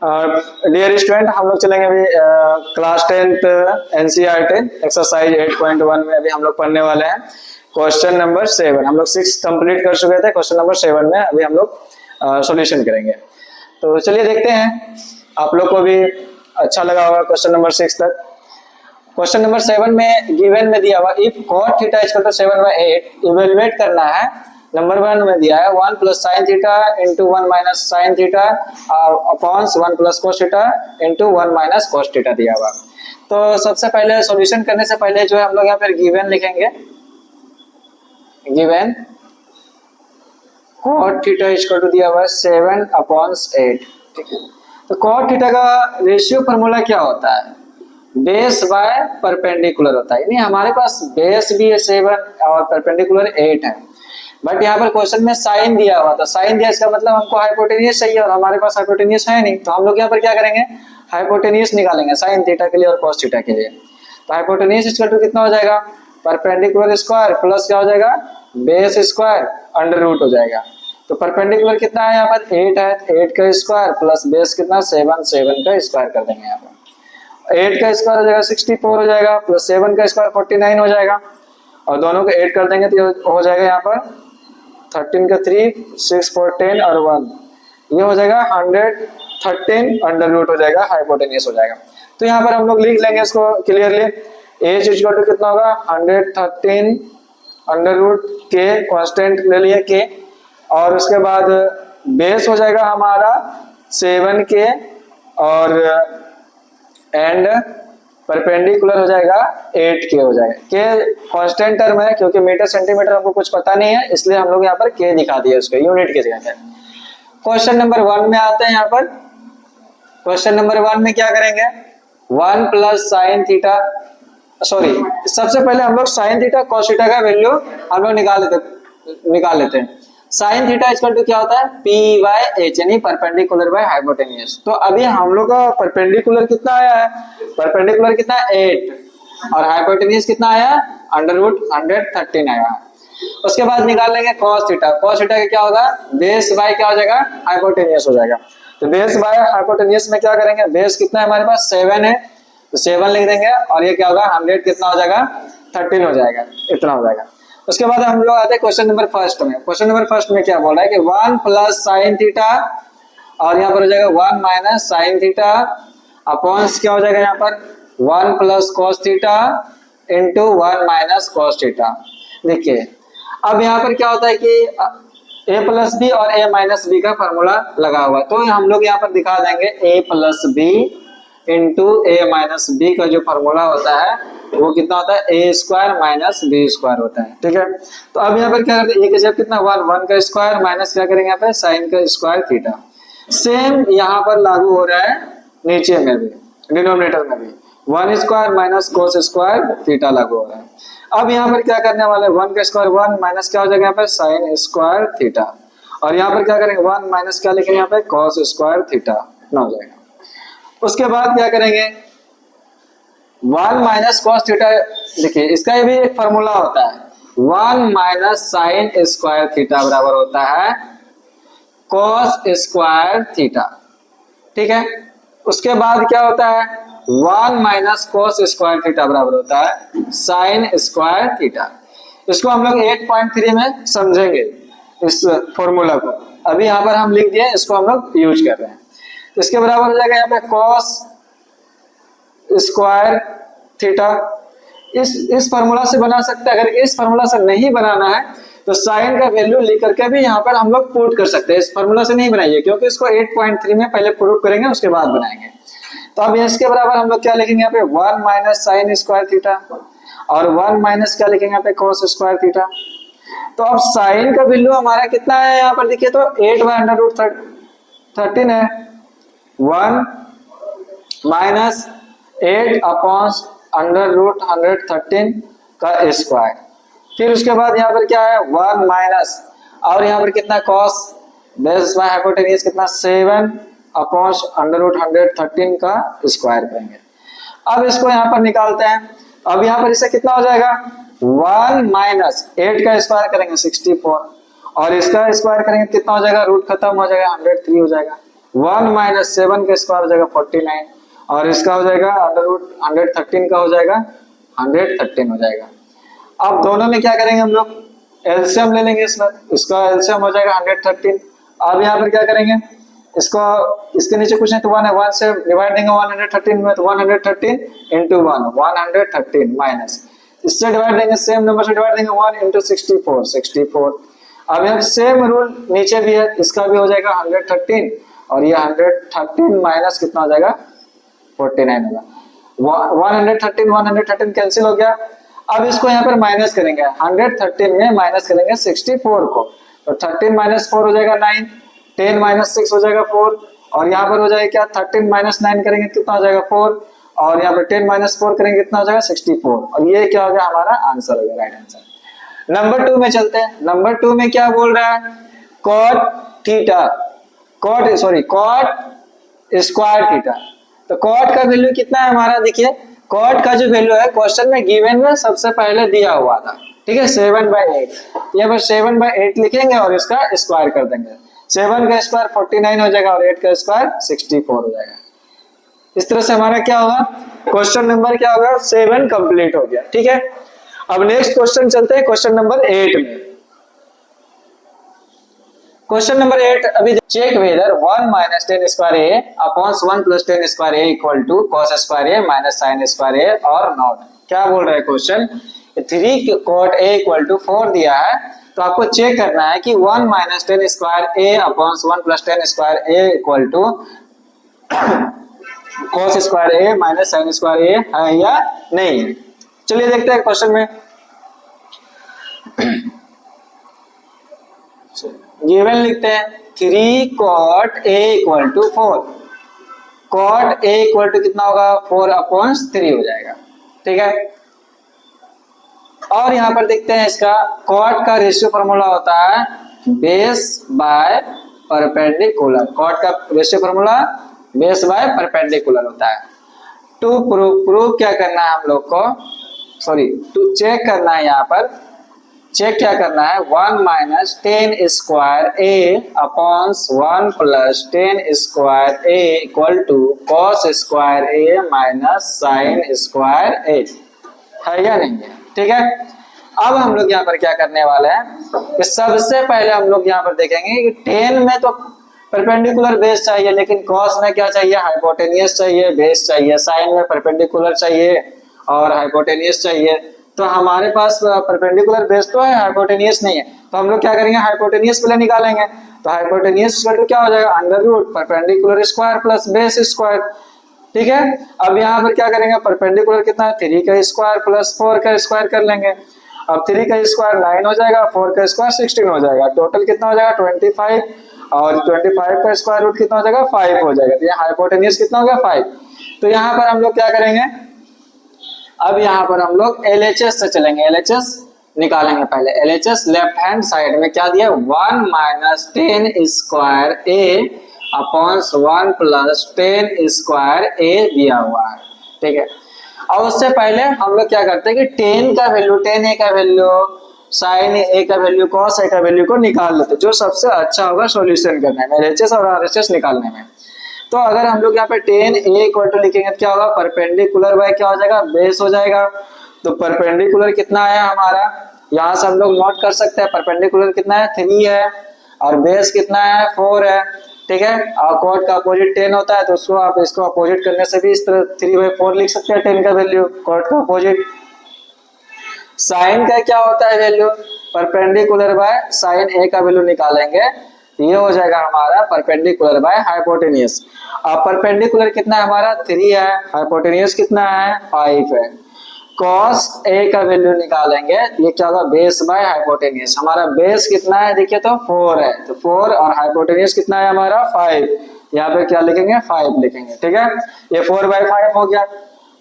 Dear student, हम लोग चलेंगे अभी क्लास 10th एनसीईआरटी एक्सरसाइज 8.1 में अभी हम लोग पढ़ने वाले हैं क्वेश्चन नंबर 7। हम लोग 6 कंप्लीट कर चुके थे, क्वेश्चन नंबर 7 में अभी हम लोग सॉल्यूशन करेंगे। तो चलिए देखते हैं, आप लोग को भी अच्छा लगा होगा क्वेश्चन नंबर 6 तक। क्वेश्चन नंबर 7 में गिवन में दिया हुआ if cot theta equal to 7/8 evaluate करना है। नंबर 1 में दिया है 1 plus sine theta into 1 minus sine theta upon 1 plus cos theta into 1 minus cos theta दिया हुआ। तो सबसे पहले सॉल्यूशन करने से पहले जो है हम लोग यहाँ पर गिवन लिखेंगे। Given cot theta equal to दिया हुआ है 7/8। ठीक है, तो cot थीटा का रेशियो फॉर्मूला क्या होता है? बेस बाय परपेंडिकुलर होता है। यानी हमारे पास बेस भी है 7 और परपेंडिकुलर 8 है, बट यहाँ पर क्वेश्चन में साइन दिया हुआ था। साइन दिया इसका मतलब हमको हाइपोटेनियस चाहिए और हमारे पास हाइपोटेनियस है नहीं, तो हम लोग यहाँ पर क्या करेंगे, हाइपोटेनियस निकालेंगे साइन थीटा के लिए और कॉस थीटा के लिए। तो हाइपोटेनियस इक्वल टू कितना हो जाएगा, परपेंडिकुलर स्क्वायर प्लस क्या हो जाएगा, बेस स्क्वायर अंडर रूट हो जाएगा। तो परपेंडिकुलर कितना है यहाँ पर 8 है, 8 का स्क्वायर प्लस बेस कितना 7, 7 का स्क्वायर कर देंगे। यहाँ पर 8 का स्क्वायर हो जाएगा 64 हो जाएगा, प्लस 7 का स्क्वायर 49 हो जाएगा, और दोनों को ऐड कर देंगे तो हो जाएगा यहाँ पर 13 का 3, 6, 4, 10 और 1, ये हो जाएगा 113 अंडर रूट हो जाएगा, हाइपोटेनियस हो जाएगा। तो यहाँ पर हम लोग लिख लेंगे इसको क्लियरली। एच इक्वल टू कितना होगा 113 अंडर रूट के, कांस्टेंट ले लिए के, और उसके बाद बेस हो जाएगा हमारा 7 के, और एंड परपेंडिकुलर हो जाएगा 8 के हो जाएगा। के कांस्टेंट टर्म है, क्योंकि मीटर सेंटीमीटर हमको कुछ पता नहीं है, इसलिए हम लोग यहाँ पर के दिखा दिए उसको यूनिट के जगह पे। क्वेश्चन नंबर 1 में आते हैं। यहाँ पर क्वेश्चन नंबर 1 में क्या करेंगे, 1 प्लस साइन थीटा, सॉरी सबसे पहले हम लोग साइन थीटा कॉस थीटा का वैल्यू हम लोग निकाल लेते हैं। साइन थीटा इक्वल टू क्या होता है, पी बाय एच, यानी परपेंडिकुलर बाय हाइपोटेन्यूज। तो अभी हम लोग का परपेंडिकुलर कितना आया है, परपेंडिकुलर कितना 8, और हाइपोटेन्यूज कितना आया अंडर रूट 113 आया। उसके बाद निकाल लेंगे cos थीटा। cos थीटा का क्या होगा, बेस बाय क्या हो जाएगा, हाइपोटेन्यूज हो जाएगा। तो बेस बाय हाइपोटेन्यूज में क्या करेंगे, बेस कितना है हमारे पास 7 है, तो 7 लिख देंगे, और ये क्या होगा 100 कितना हो जाएगा 13 हो जाएगा, इतना हो जाएगा। उसके बाद हम लोग आते हैं क्वेश्चन नंबर 1 में। क्वेश्चन नंबर 1 में क्या बोला है कि 1 प्लस साइन थीटा, और यहाँ पर हो जाएगा 1 माइनस साइन थीटा अपॉन क्या हो जाएगा यहाँ पर 1 plus cos theta into 1 minus cos theta. देखिए अब यहाँ पर क्या होता है कि a प्लस बी और a माइनस बी का फॉर्मूला लगा हुआ है, तो हम लोग यहाँ पर दिखा देंगे a plus b into a minus b का जो फॉर्मूला होता है वो कितना होता है, a square minus b square होता है। ठीक है, तो अब यहाँ पर क्या करते हैं, a के जगह कितना 1 का स्क्वायर माइनस क्या करेंगे यहाँ पे साइन का स्क्वायर थीटा। सेम यहाँ पर लागू हो रहा है नीचे में भी, डिनोमिनेटर में भी 1 square minus cos square theta लागू हो रहा है। अब यहाँ पर क्या करने वाले, 1 का स्क्वायर 1 माइनस क्या हो जाएगा यहाँ पे साइन स्क्वायर थीटा, और यहाँ पर क्या करेंगे 1 माइनस क्या लिखेंगे यहाँ पे कॉस स्क्वायर थीटा ना हो जाएगा। उसके बाद क्या करेंगे 1 माइनस कॉस थीटा, देखिए इसका भी एक फॉर्मूला होता है, 1 माइनस साइन स्क्वायर थीटा बराबर होता है कॉस स्क्वायर थीटा। ठीक है, उसके बाद क्या होता है 1 माइनस कॉस स्क्वायर थीटा बराबर होता है साइन स्क्वायर थीटा। इसको हम लोग 8.3 में समझेंगे इस फॉर्मूला को, अभी यहाँ पर हम लिख दिए, इसको हम लोग यूज कर रहे हैं। तो इसके बराबर हो जाएगा यहाँ पे कॉस स्क्वायर थीटा। इस फार्मूला से बना सकते हैं, अगर इस फार्मूला से नहीं बनाना है तो साइन का वैल्यू लिख करके भी यहाँ पर हम लोग पुट कर सकते हैं। इस फार्मूला से नहीं बनाइए, क्योंकि इसको 8.3 में पहले प्रूव करेंगे उसके बाद बनाएंगे। तो अब इसके बराबर हम लोग क्या लिखेंगे यहाँ पे 1 माइनस साइन स्क्वायर थीटा, और 1 माइनस क्या लिखेंगे यहाँ पे कॉस स्क्वायर थीटा। तो अब साइन का वैल्यू हमारा कितना है यहाँ पर देखिए, तो 8/√13 है, 1 माइनस 8 अपॉन √113 का स्क्वायर। फिर उसके बाद यहाँ पर क्या है 1 माइनस, और यहाँ पर कितना कॉस बेस बाय हाइपोटेन्यूज कितना 7 अपॉन √113 का स्क्वायर करेंगे। अब इसको यहाँ पर निकालते हैं। अब यहाँ पर इससे कितना हो जाएगा 1 माइनस 8 का स्क्वायर करेंगे 64, और इसका स्क्वायर करेंगे कितना हो जाएगा, रूट खत्म हो जाएगा 103 हो जाएगा। 1 माइनस 7 का स्क्वायर हो जाएगा 49, और इसका हो जाएगा अंडर रूट 113 का हो जाएगा 113 हो जाएगा। अब दोनों में क्या करेंगे हम लोग, एलसीएम ले लेंगे इसमें, इसका एलसीएम हो जाएगा 113। अब यहाँ पर क्या करेंगे, इसको इसके नीचे कुछ नहीं तो 1 है, 1 से डिवाइड देंगे 113 में, तो 113 इंटू 1 113 माइनस, इससे डिवाइड देंगे सेम नंबर से डिवाइड देंगे 1 इंटू 64। अब यहाँ सेम रूल नीचे भी है, इसका भी हो जाएगा 113, और ये 113 माइनस कितना हो जाएगा 49 होगा। 113 कैंसिल हो गया। अब इसको यहाँ पर माइनस करेंगे, 113 में माइनस करेंगे 64 को, तो 13 माइनस 4 हो जाएगा 9, 10 माइनस 6 हो जाएगा 4, और यहाँ पर हो जाएगा क्या 13 माइनस 9 करेंगे कितना हो जाएगा 4, और यहाँ पर 10 माइनस 4 करेंगे कितना हो जाएगा 64, और ये क्या हो गया हमारा आंसर हो गया, राइट आंसर। नंबर 2 में चलते हैं। नंबर 2 में क्या बोल रहा है, cot theta, cot square theta. तो कॉट का वैल्यू कितना है हमारा, देखिए कॉट का जो वैल्यू है क्वेश्चन में गिवन में सबसे पहले दिया हुआ था, ठीक है 7/8, यहाँ पर 7/8 लिखेंगे और इसका स्क्वायर कर देंगे, 7 का स्क्वायर 49 हो जाएगा और 8 का स्क्वायर 64 हो जाएगा। इस तरह से हमारा क्या होगा, क्वेश्चन नंबर क्या होगा 7 कंप्लीट हो गया, ठीक है। अब नेक्स्ट क्वेश्चन चलते हैं क्वेश्चन नंबर 8 में। क्वेश्चन नंबर 8, अभी check whether 1 minus 10 square A upon 1 plus 10 square A equal to cos square A minus sine square A और नॉट। क्या बोल रहा है question, 3 cot A equal to 4 दिया है, तो आपको चेक करना है कि 1 minus 10 square A upon 1 plus 10 square A equal to cos square A minus sine square A है या नहीं है। चलिए देखते हैं क्वेश्चन में। गिवन लिखते हैं 3 cot A equal to 4, cot A equal to कितना होगा 4 अपॉन 3 हो जाएगा, ठीक है। और यहां पर देखते हैं इसका कॉट का रेशियो फॉर्मूला होता है बेस बाय परपेंडिकुलर, कॉट का ratio formula base by perpendicular होता है। टू प्रूव क्या करना है हम लोग को, सॉरी टू चेक करना है, यहाँ पर चेक क्या करना है 1 minus 10 square A upon 1 plus 10 square A equal to cos square A minus sine square A है या नहीं है, ठीक है। अब हम लोग यहाँ पर क्या करने वाले हैं कि सबसे पहले हम लोग यहाँ पर देखेंगे कि 10 में तो परपेंडिकुलर बेस चाहिए, लेकिन कॉस में क्या चाहिए हाइपोटेनियस चाहिए, बेस चाहिए, साइन में परपेंडिकुलर चाहिए और हाइपोटेनियस चाहिए। तो हमारे पास परपेंडिकुलर बेस तो है, हाइपोटेनियस नहीं है, तो हम लोग क्या करेंगे हाइपोटेनियस पहले निकालेंगे। तो हाइपोटेनियस क्या हो जाएगा under root perpendicular square plus base square, ठीक है। अब यहाँ पर क्या करेंगे परपेंडिकुलर कितना है 3 का स्क्वायर प्लस 4 का स्क्वायर कर लेंगे। अब 3 का स्क्वायर 9 हो जाएगा, 4 का स्क्वायर 16 हो जाएगा, टोटल कितना हो जाएगा 25, और 25 का स्क्वायर रूट कितना हो जाएगा 5 हो जाएगा। तो यहाँ हाइपोटेनियस कितना हो गया 5। तो यहाँ पर हम लोग क्या करेंगे, अब यहाँ पर हम लोग LHS से चलेंगे, LHS निकालेंगे पहले। LHS लेफ्ट हैंड साइड में क्या दिया 1 minus 10 square A upon 1 plus 10 square ए दिया हुआ है, ठीक है। और उससे पहले हम लोग क्या करते हैं कि 10 का वैल्यू 10 ए का वैल्यू साइन ए का वैल्यू कॉस ए का वैल्यू को निकाल लेते, जो सबसे अच्छा होगा सॉल्यूशन करने में LHS और RHS निकालने में। तो अगर हम लोग यहाँ पे 10 ए इक्वल टू लिखेंगे तो क्या होगा परपेंडिकुलर बाय क्या हो जाएगा बेस हो जाएगा। तो परपेंडिकुलर कितना है हमारा, यहाँ से हम लोग नोट कर सकते हैं परपेंडिकुलर कितना है 3 है और बेस कितना है 4 है, ठीक है। और कॉट का अपोजिट 10 होता है, तो उसको आप इसको अपोजिट करने से भी इस तरह 3/4 लिख सकते हैं 10 का वैल्यू कॉट का अपोजिट। साइन का क्या होता है वैल्यू परपेंडिकुलर बाय साइन ए का वैल्यू निकालेंगे, ये हो जाएगा हमारा परपेंडिकुलर बाय हाइपोटेनियस। अब परपेंडिकुलर कितना है हमारा 3 है, हाइपोटेनियस कितना है 5 है। कॉस ए का वैल्यू निकालेंगे, ये क्या होगा बेस बाय हाइपोटेनियस। हमारा बेस कितना है देखिए तो 4 है, तो 4 और हाइपोटेनियस कितना है हमारा 5, यहाँ पे क्या लिखेंगे 5 लिखेंगे, ठीक है। ये 4/5 हो गया।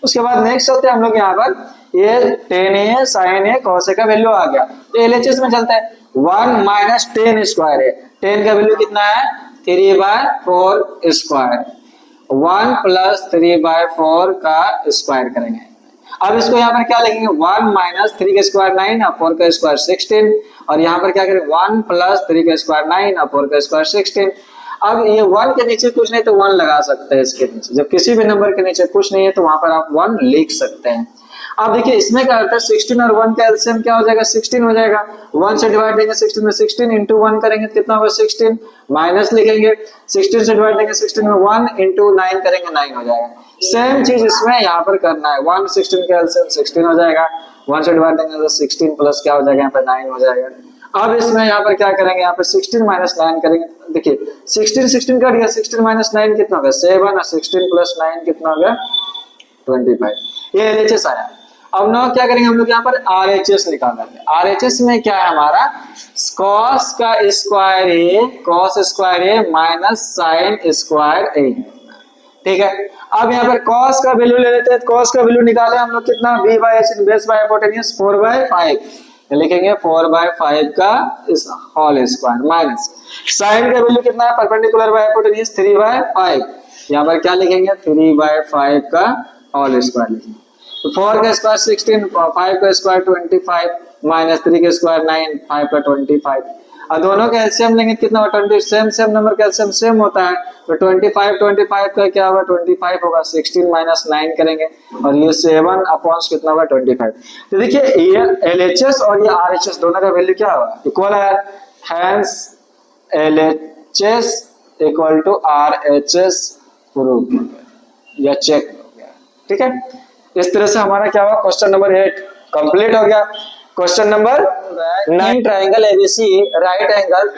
उसके बाद नेक्स्ट चलते हैं हम लोग यहाँ पर, ये 10 ए साइन ए कॉस ए का वैल्यू आ गया। तो LHS में चलता है 1 माइनस 10 स्क्वायर है, 10 का वैल्यू कितना है 3/4 स्क्वायर, 1 प्लस 3/4 का स्क्वायर करेंगे। अब इसको यहाँ पर क्या लिखेंगे 1 माइनस 3 का स्क्वायर 9 और 4 का स्क्वायर 16, और यहाँ पर क्या करें 1 प्लस 3 का स्क्वायर 9 और 4 का स्क्वायर 16। अब ये 1 के नीचे कुछ नहीं तो 1 लगा सकते हैं इसके नीचे, जब किसी भी नंबर के नीचे कुछ नहीं है तो वहां पर आप 1 लिख सकते हैं। अब देखिए इसमें क्या होता है 16 और 1 का एलसीएम क्या हो जाएगा 16 हो जाएगा। 1 से डिवाइड देंगे 16 में 16 इंटू 1 करेंगे तो कितना होगा 16, माइनस लिखेंगे 16 से डिवाइड देंगे 16 में 1 इंटू 9 करेंगे 9 हो जाएगा। सेम चीज इसमें यहाँ पर करना है 1 16 का एलसीएम 16 हो जाएगा, 1 से डिवाइड देंगे तो 16 प्लस क्या हो जाएगा यहाँ पर 9 हो जाएगा। अब इसमें यहाँ पर क्या करेंगे यहाँ पर 16 माइनस 9 करेंगे, देखिए 16 कट गया 16 माइनस 9 कितना होगा 7 और 16 प्लस 9 कितना होगा 25। ये एलएचएस आया। अब ना क्या करेंगे हम लोग यहाँ पर आरएचएस निकालना है। आरएचएस में क्या है हमारा कॉस का square A cos square A minus sine square ए, ठीक है। अब यहाँ पर कॉस का वैल्यू ले लेते हैं, कॉस का वैल्यू निकाले हम लोग कितना b by h base by hypotenuse 4/5 लिखेंगे 4/5 का इस होल स्क्वायर माइनस साइन का वैल्यू कितना है परपेंडिकुलर बाय हाइपोटेन्यूज 3/5, यहाँ पर क्या लिखेंगे 3/5 का होल स्क्वायर लिखेंगे। तो 4 का स्क्वायर 16, 5 का स्क्वायर 25 माइनस 3 का स्क्वायर 9, 5 का 25। और दोनों का एलसीएम लेंगे कितना होगा 20, सेम नंबर का एलसीएम सेम होता है तो 25 का क्या होगा 25 होगा 16 माइनस 9 करेंगे और ये 7 अपॉन कितना होगा 25। तो देखिए ये एलएचएस और ये आरएचएस दोनों का वैल्यू क्या होगा इक्वल है, hence LHS equal to RHS prove या चेक हो गया, ठीक है। इस तरह से हमारा क्या हुआ क्वेश्चन नंबर 8 कंप्लीट हो गया। Question number 9 triangle ABC right angle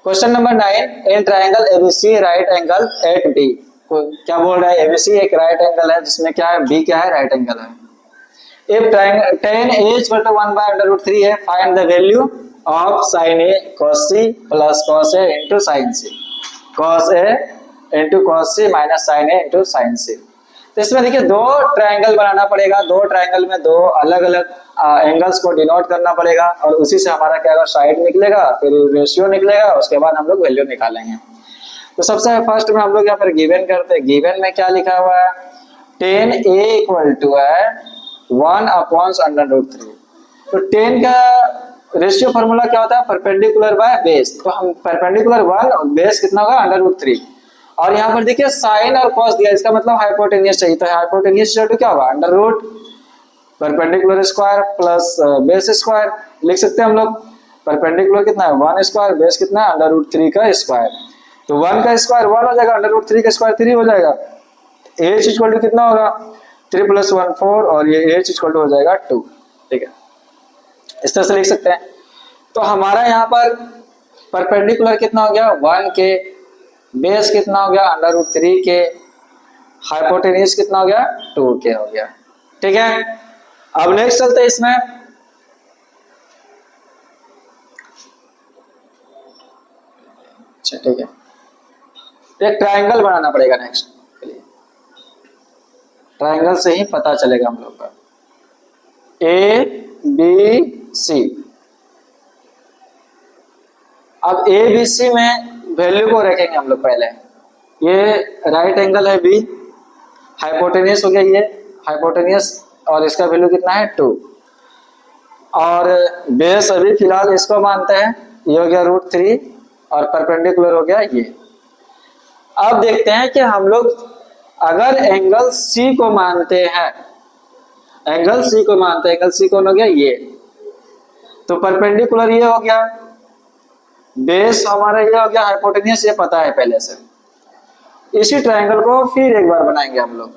question number 9 in triangle ABC right angle at B, क्या बोल रहा है एबीसी एक राइट एंगल है जिसमें क्या है बी क्या है राइट एंगल है। If triangle tan a equal to 1/√3 है find the value of sin a cos c plus cos a into sin c, cos a into cos c minus sin a into sin c। तो इसमें देखिए दो triangle बनाना पड़ेगा, दो triangle में दो अलग अलग एंगल्स को डिनोट करना पड़ेगा और उसी से हमारा क्या होगा साइड निकलेगा फिर रेशियो निकलेगा, उसके बाद हम लोग वैल्यू निकालेंगे। तो सबसे फर्स्ट में हम लोग यहाँ पर गिवन करते हैं, गिवन में क्या लिखा हुआ है tan a इक्वल टू है 1/√3। तो tan का रेशियो फॉर्मूला क्या होता है परपेंडिकुलर बाय बेस, तो हम परपेंडिकुलर 1 और बेस कितना होगा √3 और यहाँ पर देखिए साइन और कॉस दिया इसका मतलब हाइपोटेन्यूज चाहिए, तो हाइपोटेन्यूज इक्वल टू क्या होगा √ perpendicular square plus base square लिख सकते हैं हम लोग। परपेंडिकुलर कितना है 1 स्क्वायर, बेस कितना है √3 का स्क्वायर, तो 1 का स्क्वायर 1 हो जाएगा √3 का स्क्वायर 3 हो जाएगा। h इक्वल टू कितना होगा 3 + 1 4 और ये h इक्वल टू हो जाएगा 2, ठीक है इस तरह से लिख सकते हैं। तो हमारा यहाँ पर परपेंडिकुलर कितना हो गया 1 के, बेस कितना हो गया √3 के, हाइपोटेन्यूज कितना हो गया 2 के हो गया, ठीक है। अब नेक्स्ट चलते हैं इसमें, अच्छा ठीक है एक ट्रायंगल बनाना पड़ेगा नेक्स्ट के लिए, ट्रायंगल से ही पता चलेगा हम लोग का ए बी सी। अब ए बी सी में वैल्यू को रखेंगे हम लोग पहले, ये राइट एंगल है बी, हाइपोटेन्यूज हो गया ये हाइपोटेन्यूज और इसका वैल्यू कितना है 2 और बेस अभी फिलहाल इसको मानते हैं ये हो गया √3 और परपेंडिकुलर हो गया ये। अब देखते हैं कि हम लोग अगर एंगल सी को मानते हैं, एंगल सी को मानते हैं, एंगल सी कौन हो गया ये, तो परपेंडिकुलर ये हो गया, बेस हमारा ये हो गया, हाइपोटेन्यूज ये पता है पहले से। इसी ट्रायंगल को फिर एक बार बनाएंगे हम लोग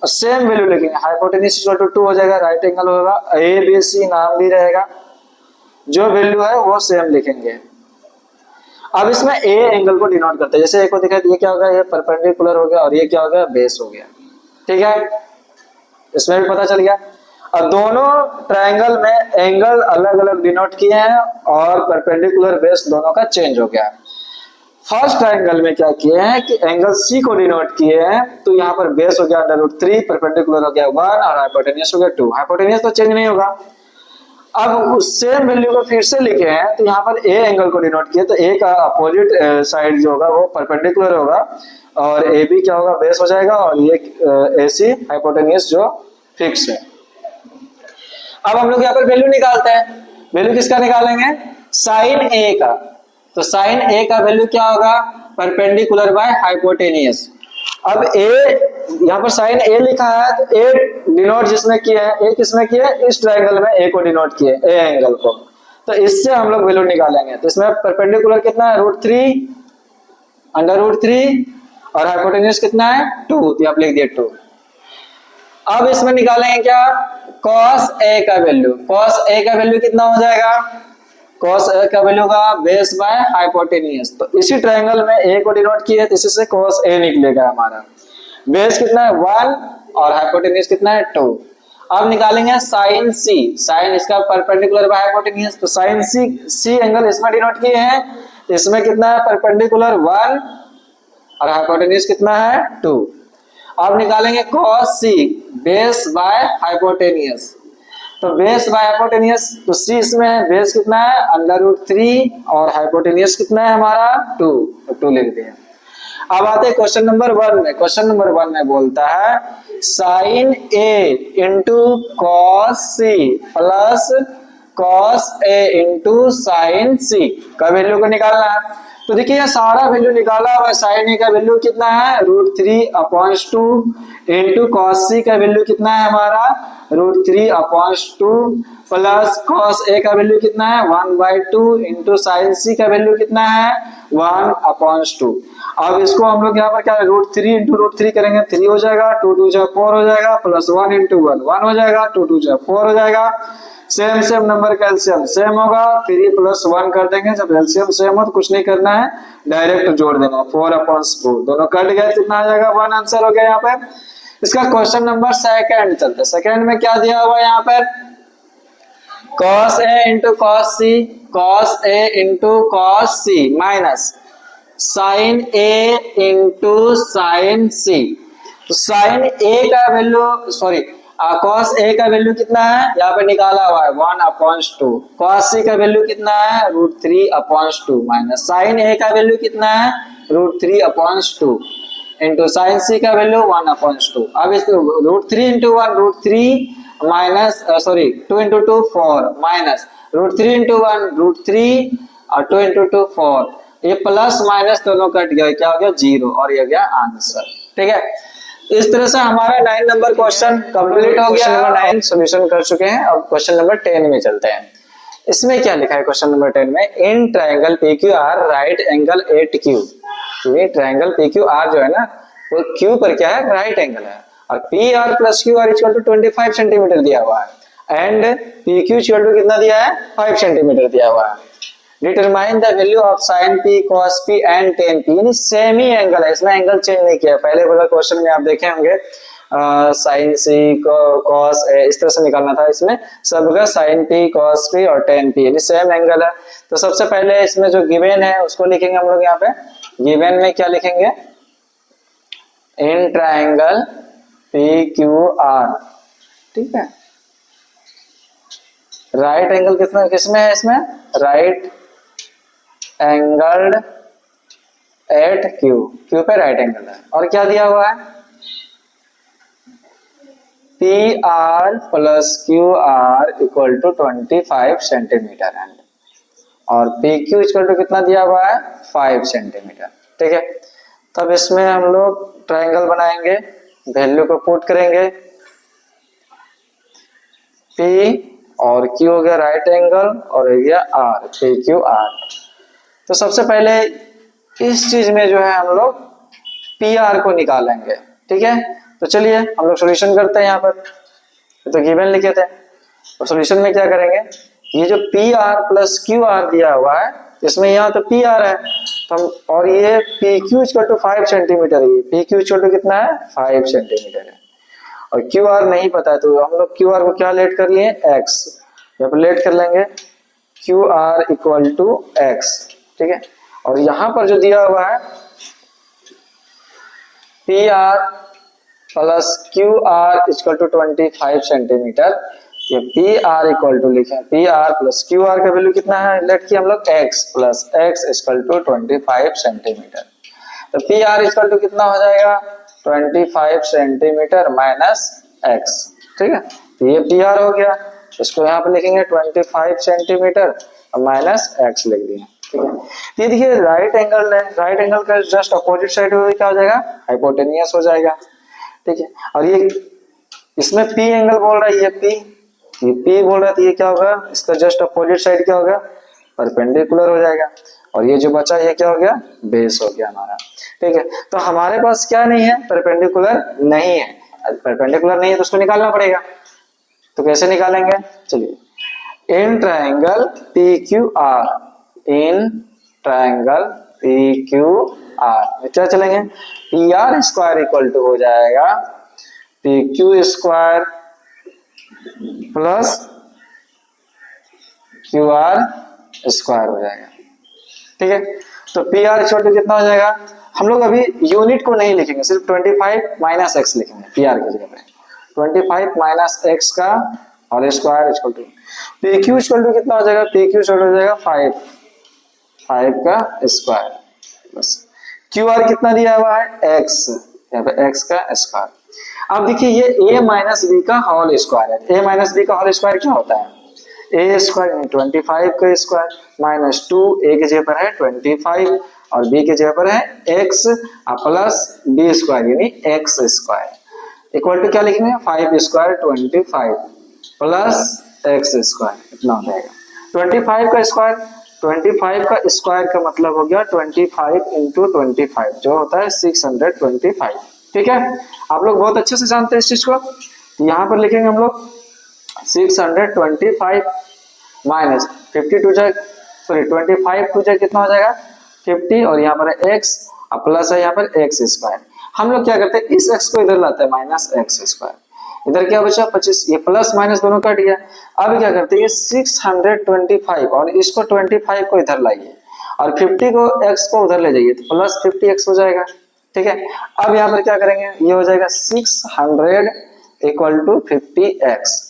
और सेम वैल्यू लिखेंगे, हाइपोटेन्यूज इक्वल टू 2 हो जाएगा, राइट एंगल होगा, ए बी सी नाम भी रहेगा, जो वैल्यू है वो सेम लिखेंगे। अब इसमें ए एंगल को डिनोट करते हैं, जैसे एक को दिखा ये क्या होगा, ये परपेंडिकुलर हो गया और ये क्या हो गया बेस हो गया, ठीक है इसमें भी पता चल गया। अब दोनों ट्रायंगल में एंगल अलग अलग डिनोट किए हैं और परपेंडिकुलर बेस दोनों का चेंज हो गया। फर्स्ट ट्रायंगल में क्या किए हैं कि एंगल सी को डिनोट किए हैं, तो यहाँ पर बेस हो गया √3, परपेंडिकुलर हो गया 1 और हाइपोटेन्यूज हो गया 2। हाइपोटेन्यूज तो चेंज नहीं होगा। अब उस सेम वैल्यू को फिर से लिखे हैं, तो यहाँ पर ए एंगल को डिनोट किए, तो ए का अपोजिट साइड जो होगा वो परपेंडिकुलर होगा और ए बी क्या होगा बेस हो जाएगा और ये ए सी हाइपोटेन्यूज जो फिक्स है। अब हम लोग यहाँ पर वैल्यू निकालते हैं, वैल्यू किसका निकालेंगे साइन ए का, तो साइन ए का वैल्यू क्या होगा, परपेंडिकुलर बाय हाइपोटेनियस। अब ए यहाँ पर साइन ए लिखा है, तो ए डिनोट जिसमें किया है, ए किसमें किया है, इस ट्रायंगल में ए को डिनोट किया है, ए एंगल को, तो इससे हम लोग वैल्यू निकालेंगे। तो इसमें परपेंडिकुलर कितना है, √3 अंडर √3 और हाइपोटेन्यूज कितना है 2, तो आप लिख दिए 2। अब इसमें निकालेंगे क्या, cos a का वैल्यू, cos a का वैल्यू कितना हो जाएगा, cos a का वैल्यू का बेस बाय हाइपोटेन्यूज, तो इसी ट्रायंगल में a को डिनोट किया है, तो इसी से cos a निकलेगा हमारा। बेस कितना है 1 और हाइपोटेन्यूज कितना है 2। अब निकालेंगे sin c, sin इसका परपेंडिकुलर बाय हाइपोटेन्यूज, तो sin c एंगल इसमें डिनोट किए हैं, इसमें कितना है परपेंडिकुलर 1 और हाइपोटेन्यूज कितना है 2। अब निकालेंगे cos c base by hypotenuse, तो बेस बाय हाइपोटेन्यूज, तो c इसमें है, बेस कितना है √3 और हाइपोटेन्यूज कितना है हमारा 2, तो 2 लिख दिया। अब आते हैं क्वेश्चन नंबर 1 में। क्वेश्चन नंबर 1 में बोलता है sin a into cos c plus cos a into sin c का वैल्यू को निकालना है। तो देखिए ये सारा वैल्यू निकाला हुआ है। sin a का वैल्यू कितना है √3/2 इंटू cos c का वैल्यू कितना है हमारा √3/2 प्लस cos a का वैल्यू कितना है 1/2 इंटू sin c का वैल्यू कितना है 1/2। अब इसको हम लोग यहाँ पर क्या √3 इंटू √3 करेंगे, 3 हो जाएगा, 2 2 जा 4 हो जाएगा, प्लस 1 इंटू 1 1 हो जाएगा, 2 2 जा 4 हो जाएगा। सेम सेम नंबर का एलसीएम सेम होगा, 3 प्लस 1 कर देंगे, जब एलसीएम सेम हो तो कुछ नहीं करना है, डायरेक्ट जोड़ देना, 4/4 दोनों कट गए, कितना आ जाएगा 1 आंसर हो गया यहाँ पे। इसका क्वेश्चन नंबर सेकंड चलते, सेकंड में क्या दिया हुआ है यहाँ पर cos a into cos c, cos a into cos c minus sin a into sin c। तो sin a का वैल्यू सॉरी cos a का वैल्यू कितना है यहाँ पे निकाला हुआ है 1/2, cos c का वैल्यू कितना है √3/2 माइनस sin a का वैल्यू कितना है √3/2 इंटू sin c का वैल्यू 1/2। अब इस √3 into 1 √3 minus 2 into 2 4 minus √3 into 1 √3 और 2 इंटू 2 4, ये प्लस माइनस दोनों कट गया, क्या हो गया 0 और ये गया आंसर। ठीक है, इस तरह से हमारा 9 नंबर क्वेश्चन कंप्लीट हो गया। नंबर 9 सॉल्यूशन कर चुके हैं। अब क्वेश्चन नंबर 10 में चलते हैं। इसमें क्या लिखा है क्वेश्चन नंबर 10 में, in triangle PQR right angle at Q। ये ट्रायंगल PQR जो है ना वो Q पर क्या है राइट एंगल है, और PR plus QR equal to 25 centimetre दिया हुआ है एंड PQ इक्वल टू कितना दिया है 5 सेंटीमीटर दिया हुआ है। Determine the value of sin p cos p and tan p, यानी सेम ही एंगल है, इसमें एंगल चेंज नहीं किया। पहले वाला क्वेश्चन में आप देखे होंगे sin c cos a इस तरह से निकालना था, इसमें सबका sin p cos p और tan p यानी सेम एंगल है। तो सबसे पहले इसमें जो गिवन है उसको लिखेंगे हम लोग यहाँ पे। गिवन में क्या लिखेंगे, इन ट्रायंगल PQR, ठीक है। राइट एंगल किसमें है, इसमें राइट एंगल्ड एट Q पे राइट एंगल है, और क्या दिया हुआ है PR plus QR equal to 25 centimetre and, और PQ इक्वल टू कितना दिया हुआ है 5 सेंटीमीटर। ठीक है, तब इसमें हम लोग ट्रायंगल बनाएंगे, वैल्यू को पुट करेंगे, P और Q हो गया राइट एंगल और हो गया R, PQR। तो सबसे पहले इस चीज में जो है हम लोग PR को निकालेंगे। ठीक है, तो चलिए हम लोग सॉल्यूशन करते हैं। यहाँ पर तो गिवन लिखे थे, तो सॉल्यूशन में क्या करेंगे, ये जो PR प्लस QR दिया हुआ है इसमें यहाँ तो PR है, तो हम और ये PQ इक्वल टू 5 सेंटीमीटर है, PQ इक्वल टू कितना है 5 सेंटीमीटर है, और QR नहीं पता है, तो हम लोग QR को क्या लेट कर लिए x, यहाँ पर लेट कर लेंगे QR इक्वल टू x। ठीक है, और यहाँ पर जो दिया हुआ है PR plus QR equal to 25 centimetre, ये PR इक्वल टू लिखे, PR प्लस QR का वैल्यू कितना है लेट किया हम लोग x plus x equal to 25 centimetre. तो PR इक्वल टू कितना हो जाएगा 25 सेंटीमीटर माइनस x। ठीक है, तो ये PR हो गया, इसको यहाँ पे लिखेंगे 25 सेंटीमीटर और माइनस एक्स लिख दिया, ठीक है। तो ये देखिए राइट एंगल है, राइट एंगल का जस्ट अपोजिट साइड क्या हो जाएगा, हाइपोटेनियस हो जाएगा, ठीक है। और ये इसमें पी एंगल बोल रहा है, ये पी बोल रहा है, तो ये क्या होगा, इसका जस्ट अपोजिट साइड क्या होगा, परपेंडिकुलर हो जाएगा। और ये जो बचा ये क्या हो गया, बेस हो गया हमारा, ठीक है। तो हमारे पास क्या नहीं है, परपेंडिकुलर नहीं है, परपेंडिकुलर नहीं है तो उसको निकालना पड़ेगा। तो कैसे निकालेंगे, चलिए, in triangle P Q R, in triangle P Q R क्या चलेंगे, P R square equal to हो जाएगा P Q square plus Q R square हो जाएगा, ठीक है। तो पी आर इक्वल टू कितना हो जाएगा, हम लोग अभी यूनिट को नहीं लिखेंगे, सिर्फ 25 माइनस एक्स लिखेंगे पी आर की जगह पे, 25 माइनस एक्स का और square equal to P Q equal to कितना हो जाएगा, पी क्यू इक्वल हो जाएगा 5 का स्क्वायर, बस क्यू आर कितना दिया हुआ है एक्स, यहाँ पे एक्स का स्क्वायर। अब देखिए ये a माइनस बी का होल स्क्वायर है, a माइनस बी का होल स्क्वायर क्या होता है, a स्क्वायर यानी 25 का स्क्वायर माइनस 2, a की जगह पर है 25 और b की जगह पर है x प्लस b स्क्वायर यानी x स्क्वायर इक्वल टू क्या लिखेंगे, 5 स्क्वायर 25 प्लस x स्क्वायर, इतना हो जाएगा। 25 का स्क्वायर, 25 का स्क्वायर का मतलब हो गया 25 इंटू 25 जो होता है 625, ठीक है। आप लोग बहुत अच्छे से जानते हैं इस चीज को। यहाँ पर लिखेंगे हम लोग 625 माइनस 52 जा, सॉरी 25 टू जा कितना हो जाएगा 50 और यहाँ पर है x प्लस है यहाँ पर एक्स स्क्वायर। हम लोग क्या करते हैं, इस x को इधर लाते हैं माइनस एक्स स्क्वायर, इधर क्या बचा 25, ये प्लस माइनस दोनों कट गया। अब क्या करते हैं 625 और इसको 25 को इधर लाइए और 50 को x को उधर ले जाइए तो प्लस 50x हो जाएगा, ठीक है। अब यहाँ पर क्या करेंगे, ये हो जाएगा 600 इक्वल टू 50x।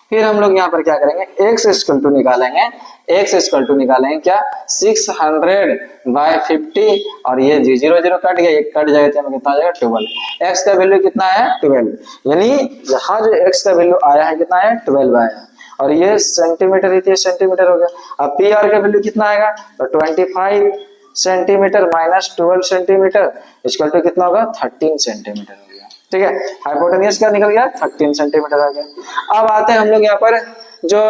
फिर हम लोग यहाँ पर क्या करेंगे, x इक्वल टू निकालेंगे, x इक्वल टू निकालेंगे क्या 600 बाय 50 और ये 0 0 कट गया, एक कट जाएगा तो कितना आ जाएगा 12। x का वैल्यू कितना है 12, यानी यहाँ जो x का वैल्यू आया है कितना है 12 आया और ये सेंटीमीटर, ये सेंटीमीटर हो गया। अब पी आर का वैल्यू कितना आएगा, तो 25 centimetre minus 12 centimetre equal to कितना होगा 13 सेंटीमीटर हो गया, ठीक है। हाइपोटेनियस क्या निकल गया 13 सेंटीमीटर आ गया। अब आते हैं हम लोग यहाँ पर जो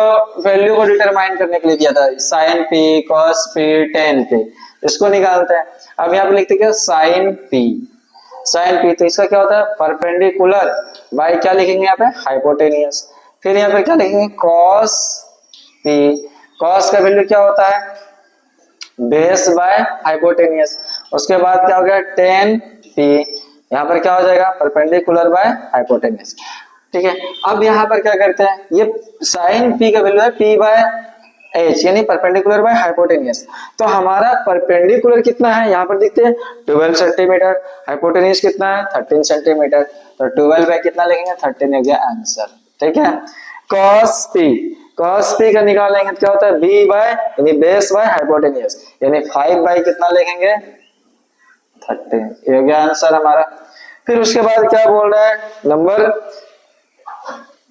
वैल्यू को डिटरमाइन करने के लिए दिया था, sine P, cos P, tan P, इसको निकालते हैं। अब यहाँ पे लिखते क्या साइन पी, साइन पी तो इसका क्या होता है परपेंडिकुलर बाय क्या लिखेंगे यहाँ पे हाइपोटेनियस। फिर यहाँ पे क्या लिखेंगे कॉस पी, कॉस का वैल्यू क्या होता है बेस बाय हाइपोटेनियस। उसके बाद क्या हो गया टेन पी, यहाँ पर क्या हो जाएगा परपेंडिकुलर बाय हाइपोटेनियस, ठीक है। अब यहाँ पर क्या करते हैं, ये साइन पी का वैल्यू है पी बाय एच यानी परपेंडिकुलर बाय हाइपोटेनियस। तो हमारा परपेंडिकुलर कितना है यहाँ पर देखते हैं 12 सेंटीमीटर, हाइपोटेनियस कितना है 13 सेंटीमीटर, तो 12 बाय कितना लिखेंगे 13 हो गया आंसर, ठीक है। कॉस पी, कॉस पी का निकालेंगे तो क्या होता है बी बाय यानी बेस बाय हाइपोटेनियस यानी 5 बाय कितना लिखेंगे 13, ये हो गया आंसर हमारा। फिर उसके बाद क्या बोल रहा है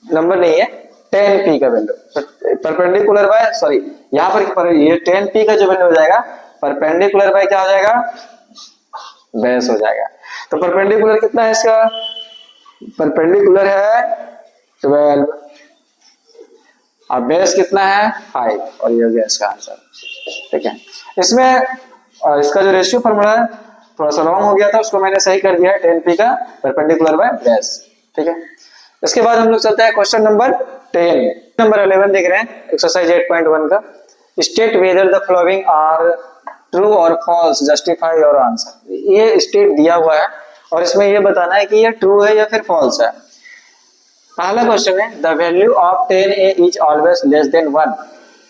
नंबर नहीं है 10p का वैल्यू परपेंडिकुलर बाय सॉरी यहाँ पर ये 10p का जो वैल्यू हो जाएगा परपेंडिकुलर बाय क्या हो जाएगा बेस हो जाएगा। तो परपेंडिकुलर कितना है इसका, परपेंडिकुलर है 12 और बेस कितना है 5 और ये हो गया इसका आंसर, ठीक है। इसमें इसका जो रेशियो फॉर्मूला है थोड़ा सा लॉन्ग हो गया था, उसको मैंने सही कर दिया है 10p का परपेंडिकुलर बाय बेस, ठीक है। इसके बाद हम लोग चलते हैं क्वेश्चन नंबर 10, नंबर 11 देख रहे हैं एक्सरसाइज 8.1 का। State whether the following are true और फॉल्स, जस्टिफाई योर आंसर। ये स्टेट दिया हुआ है और इसमें ये बताना है कि ये ट्रू है या फिर फॉल्स है। पहला क्वेश्चन है the value of 10a is always less than 1।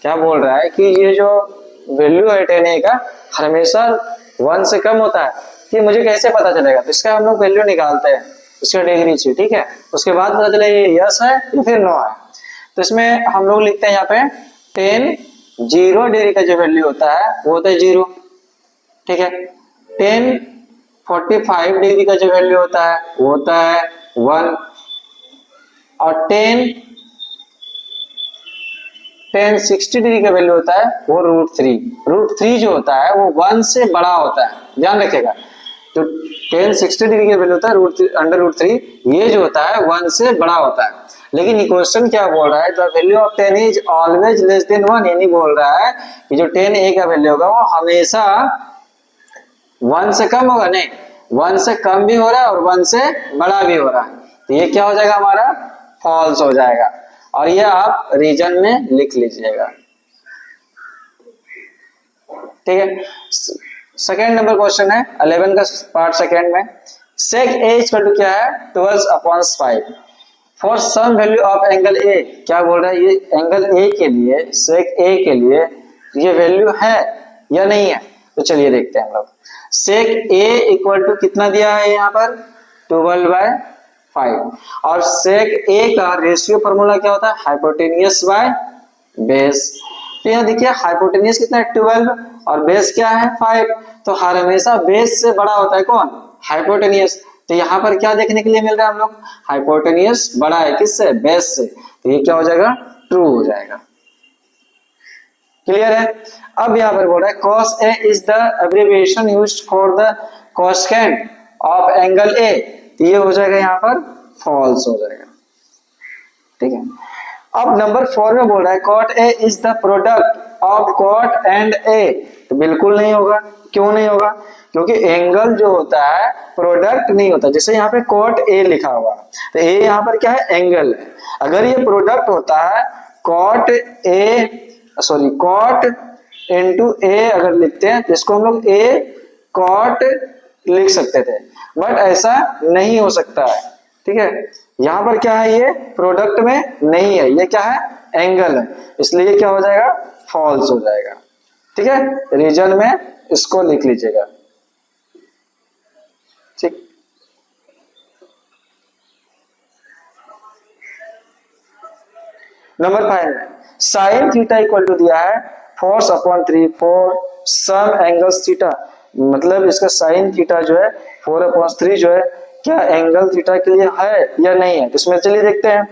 क्या बोल रहा है कि ये जो वैल्यू है 10a का हमेशा 1 से कम होता है, कि मुझे कैसे पता चलेगा। तो इसका हम लोग वैल्यू निकालते हैं इसका डिग्री से, ठीक है। उसके बाद पता चले ये यस है या फिर नो है। तो इसमें हम लोग लिखते हैं यहाँ पे 10 0 डिग्री का जो वैल्यू होता है वो होता है 0, ठीक है। 10 45 डिग्री का जो वैल्यू होता है वो होता है 1 और 10 टेन 60 डिग्री का वैल्यू होता है वो √3। √3 जो होता है वो 1 से बड़ा होता है, ध्यान रखिएगा। तो टेन 60 डिग्री का वैल्यू होता है √3, ये जो होता है 1 से बड़ा होता है। लेकिन ये क्वेश्चन क्या बोल रहा है, the value of 10 is always less than 1। ये नहीं बोल रहा है कि जो 10a का वैल्यू होगा वो हमेशा 1 से कम होगा, नहीं, 1 से कम भी हो रहा है और 1 से बड़ा भी हो रहा है। तो ये क्या हो जाएगा हमारा, फॉल्स हो जाएगा। और ये आप रीजन में लिख लीजिएगा, ठीक है। सेकेंड नंबर क्वेश्चन है 11 का पार्ट सेकेंड में, सेक ए इक्वल टू क्या है 12/5 for some value of angle A. क्या बोल रहा है, ये एंगल ए के लिए, सेक ए के लिए ये वैल्यू है या नहीं है। तो चलिए देखते हैं हम लोग। सेक ए इक्वल टू कितना दिया है यहाँ पर 12/5 और सेक ए का रेशियो फॉर्मूला क्या होता है हाइपोटेनियस बाय बेस। तो यहाँ देखिए हाइपोटेनियस कितना है 12 और बेस क्या है 5। तो हर हमेशा बेस से बड़ा होता है कौन, हाइपोटेनियस। तो यहाँ पर क्या देखने के लिए मिल रहा है हम लोग, हाइपोटेनियस बड़ा है किससे, बेस से। तो ये क्या हो जाएगा, ट्रू हो जाएगा। क्लियर है। अब यहाँ पर बोल रहा है cos A is the abbreviation used for the cosecant of angle A। तो ये हो जाएगा यहाँ पर फॉल्स हो जाएगा, ठीक है। अब नंबर 4 में बोल रहा है cot A is the product of cot and A। तो बिल्कुल नहीं होगा। क्यों नहीं होगा, क्योंकि एंगल जो होता है प्रोडक्ट नहीं होता। जैसे यहाँ पे cot A लिखा हुआ, तो A यहाँ पर क्या है, एंगल है। अगर ये प्रोडक्ट होता है cot इंटू A अगर लिखते हैं तो इसको हम लोग A cot लिख सकते थे, बट ऐसा नहीं हो सकता है, ठीक है। यहाँ पर क्या है, ये प्रोडक्ट में नहीं है, ये क्या है, एंगल है, इसलिए क्या हो जाएगा, फॉल्स हो जाएगा, ठीक है। रीजन में इसको लिख लीजिएगा, ठीक। नंबर 5 में साइन थीटा इक्वल टू दिया है 4/3 फॉर सम एंगल्स थीटा। मतलब इसका साइन थीटा जो है 4/3 जो है क्या एंगल थीटा के लिए है या नहीं है। तो इसमें चलिए देखते हैं,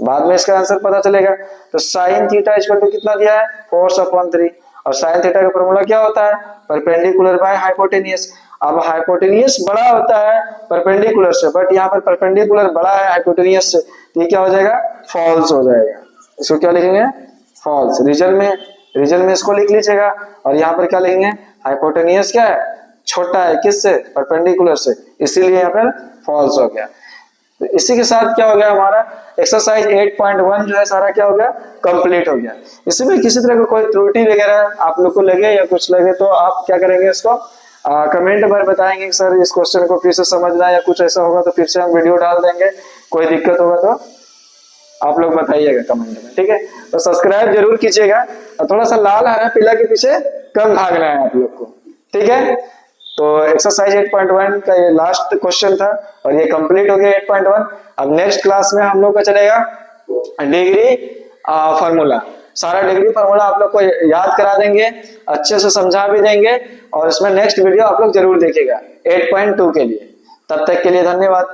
बाद में इसका आंसर पता चलेगा। तो साइन थीटा इक्वल टू कितना दिया है 4/3 और साइन थीटा का फॉर्मूला क्या होता है, परपेंडिकुलर बाय हाइपोटेनियस। अब हाइपोटेनियस बड़ा होता है परपेंडिकुलर से, बट यहाँ पर परपेंडिकुलर बड़ा है हाइपोटेनियस से, तो ये क्या हो जाएगा, फॉल्स हो जाएगा। इसको क्या लिखेंगे, फॉल्स। रीजन में इसको लिख लीजिएगा और यहाँ पर क्या लिखेंगे, हाइपोटेनियस क्या है, छोटा है किससे, परपेंडिकुलर से, इसीलिए यहाँ पर फॉल्स हो गया। तो इसी के साथ क्या हो गया, हमारा एक्सरसाइज 8.1 जो है सारा क्या हो गया, कंप्लीट हो गया। इसमें किसी तरह का कोई त्रुटि वगैरह आप लोग को लगे या कुछ लगे तो आप क्या करेंगे, इसको कमेंट पर बताएंगे सर इस क्वेश्चन को फिर से समझना, या कुछ ऐसा होगा तो फिर से हम वीडियो डाल देंगे। कोई दिक्कत होगा तो आप लोग बताइएगा कमेंट में, ठीक है। तो सब्सक्राइब जरूर कीजिएगा और थोड़ा सा लाल हरा पीला के पीछे कम भागना है आप लोग को, ठीक है। तो एक्सरसाइज 8.1 का ये लास्ट क्वेश्चन था और ये कंप्लीट हो गया 8.1। अब नेक्स्ट क्लास में हम लोग का चलेगा डिग्री फार्मूला। सारा डिग्री फार्मूला आप लोग को याद करा देंगे, अच्छे से समझा भी देंगे और इसमें नेक्स्ट वीडियो आप लोग जरूर देखिएगा 8.2 के लिए। तब तक के लिए धन्यवाद।